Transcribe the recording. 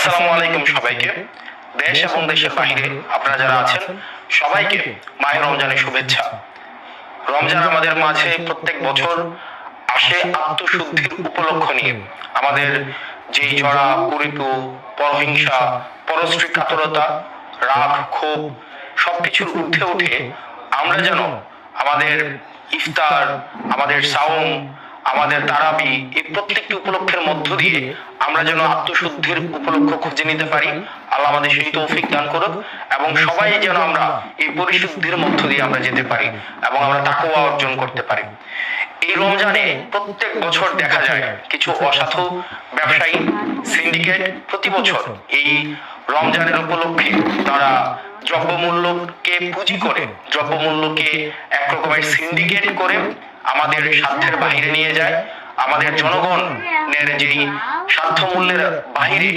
আসসালামু আলাইকুম সবাইকে। দেশ এবং দেশের বাইরে আপনারা যারা আছেন সবাইকে মাহে রমজানের শুভেচ্ছা। রমজান আমাদের মাঝে প্রত্যেক বছর আসে আত্মশুদ্ধির উপলক্ষ নিয়ে। আমাদের যেই ঝরা কুরিপু, পরহিংসা, পরশ্রী কাতরতা, রাগ, ক্ষোভ সবকিছুর ঊর্ধ্বে উঠে আমরা যেন আমাদের ইফতার, আমাদের সাওম, আমাদের তারাবি এই প্রত্যেকটি উপলক্ষের মধ্য দিয়ে আমরা যেন আত্মশুদ্ধির উপলক্ষ খুঁজে নিতে পারি। আল্লাহ আমাদের সেই তৌফিক দান করুক এবং সবাই যেন আমরা এই পরিশুদ্ধির মধ্য দিয়ে আমরা যেতে পারি এবং আমরা তাকওয়া অর্জন করতে পারি। এই রমজানে প্রত্যেক বছর দেখা যায় কিছু অসাধু ব্যবসায়ী সিন্ডিকেট প্রতি বছর এই রমজানের উপলক্ষে তারা দ্রব্যমূল্যকে পুঁজি করে, দ্রব্যমূল্যকে এক রকমের সিন্ডিকেট করে আমাদের স্বার্থের বাইরে নিয়ে যায়, আমাদের জনগণের যেই স্বার্থ মূল্যের বাইরে